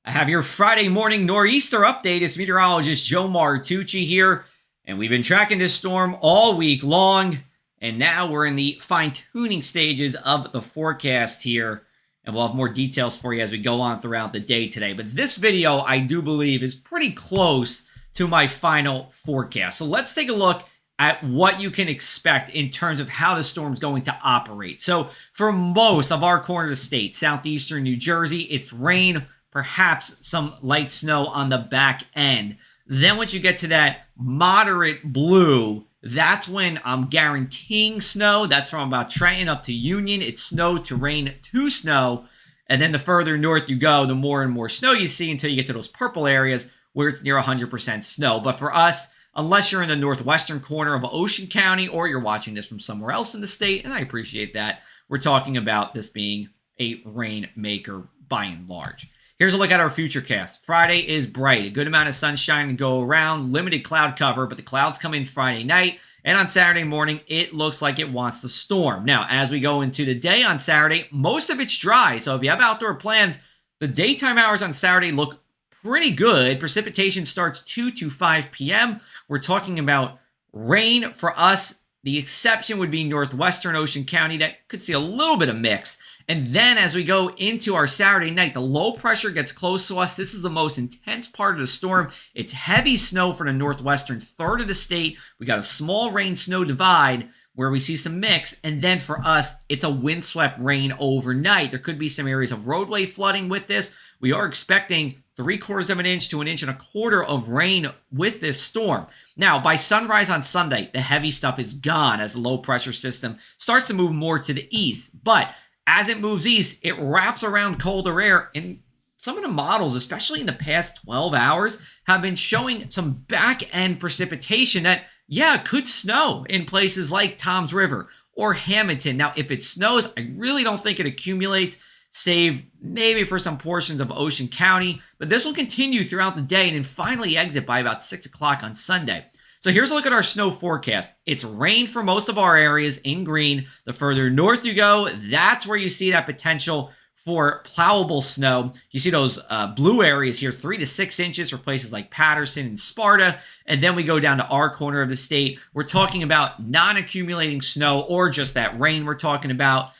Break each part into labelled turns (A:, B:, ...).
A: I have your Friday morning nor'easter update. It's meteorologist Joe Martucci here, and we've been tracking this storm all week long, and now we're in the fine-tuning stages of the forecast here, and we'll have more details for you as we go on throughout the day today. But this video, I do believe, is pretty close to my final forecast. So let's take a look at what you can expect in terms of how the storm's going to operate. So for most of our corner of the state, southeastern New Jersey, it's rain, perhaps some light snow on the back end. Then once you get to that moderate blue, that's when I'm guaranteeing snow. That's from about Trenton up to Union. It's snow to rain to snow. And then the further north you go, the more and more snow you see until you get to those purple areas where it's near 100% snow. But for us, unless you're in the northwestern corner of Ocean County or you're watching this from somewhere else in the state, and I appreciate that, we're talking about this being a rainmaker by and large. Here's a look at our futurecast. Friday is bright. A good amount of sunshine to go around. Limited cloud cover, but the clouds come in Friday night. And on Saturday morning, it looks like it wants to storm. Now, as we go into the day on Saturday, most of it's dry. So if you have outdoor plans, the daytime hours on Saturday look pretty good. Precipitation starts 2 to 5 p.m. We're talking about rain for us. The exception would be northwestern Ocean County. That could see a little bit of mix. And then as we go into our Saturday night, the low pressure gets close to us. This is the most intense part of the storm. It's heavy snow for the northwestern third of the state. We got a small rain snow divide where we see some mix. And then for us, it's a windswept rain overnight. There could be some areas of roadway flooding with this. We are expecting 3/4 of an inch to 1.25 inches of rain with this storm. Now, by sunrise on Sunday, the heavy stuff is gone as the low pressure system starts to move more to the east. But as it moves east, it wraps around colder air, and some of the models, especially in the past 12 hours, have been showing some back-end precipitation that, yeah, could snow in places like Toms River or Hamilton. Now, if it snows, I really don't think it accumulates, save maybe for some portions of Ocean County, but this will continue throughout the day and then finally exit by about 6 o'clock on Sunday. So here's a look at our snow forecast. It's rain for most of our areas in green. The further north you go, that's where you see that potential for plowable snow. You see those blue areas here, 3 to 6 inches for places like Patterson and Sparta. And then we go down to our corner of the state. We're talking about non-accumulating snow or just that rain we're talking about.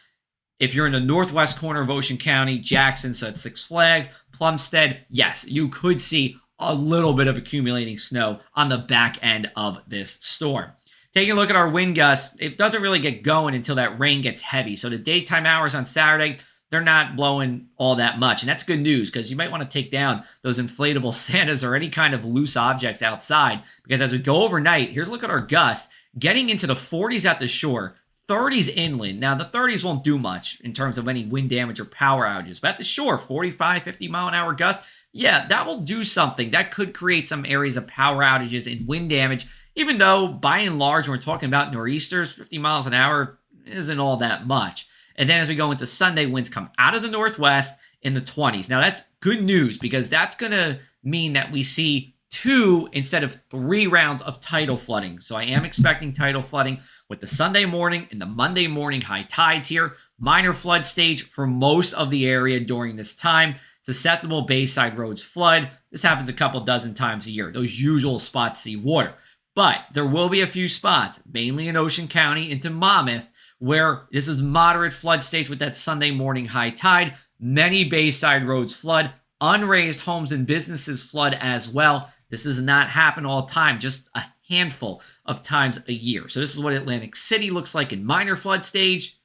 A: If you're in the northwest corner of Ocean County, Jackson, so it's Six Flags, Plumstead, yes, you could see a little bit of accumulating snow on the back end of this storm. Taking a look at our wind gusts, it doesn't really get going until that rain gets heavy. So the daytime hours on Saturday, they're not blowing all that much. And that's good news because you might want to take down those inflatable Santas or any kind of loose objects outside. Because as we go overnight, here's a look at our gusts, getting into the 40s at the shore, 30s inland. Now, the 30s won't do much in terms of any wind damage or power outages. But at the shore, 45, 50 mile an hour gusts, yeah, that will do something. That could create some areas of power outages and wind damage, even though by and large, when we're talking about nor'easters, 50 miles an hour isn't all that much. And then as we go into Sunday, winds come out of the northwest in the 20s. Now, that's good news because that's going to mean that we see 2 instead of 3 rounds of tidal flooding. So I am expecting tidal flooding with the Sunday morning and the Monday morning high tides here. Minor flood stage for most of the area during this time. Susceptible bayside roads flood. This happens a couple dozen times a year. Those usual spots see water. But there will be a few spots, mainly in Ocean County into Monmouth, where this is moderate flood stage with that Sunday morning high tide. Many bayside roads flood. Unraised homes and businesses flood as well. This does not happen all the time, just a handful of times a year. So this is what Atlantic City looks like in minor flood stage.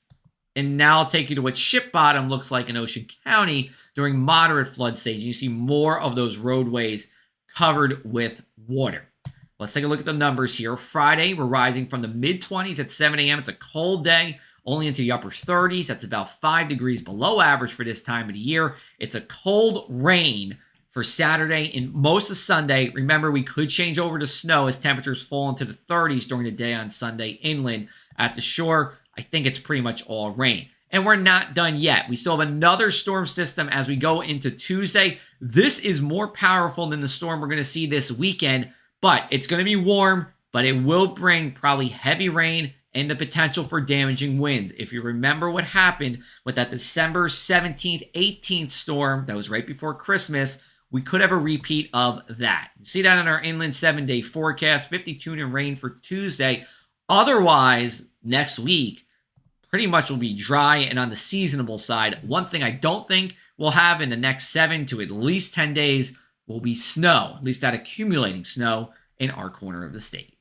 A: And now I'll take you to what Ship Bottom looks like in Ocean County during moderate flood stage. And you see more of those roadways covered with water. Let's take a look at the numbers here. Friday, we're rising from the mid-20s at 7 a.m. It's a cold day, only into the upper 30s. That's about 5 degrees below average for this time of the year. It's a cold rain for Saturday and most of Sunday. Remember, we could change over to snow as temperatures fall into the 30s during the day on Sunday inland. At the shore, I think it's pretty much all rain. And we're not done yet. We still have another storm system as we go into Tuesday. This is more powerful than the storm we're going to see this weekend, but it's going to be warm, but it will bring probably heavy rain and the potential for damaging winds. If you remember what happened with that December 17th, 18th storm that was right before Christmas, we could have a repeat of that. You see that in our inland 7-day forecast, 52 and rain for Tuesday. Otherwise, next week, pretty much will be dry and on the seasonable side. One thing I don't think we'll have in the next 7 to at least 10 days will be snow, at least that accumulating snow in our corner of the state.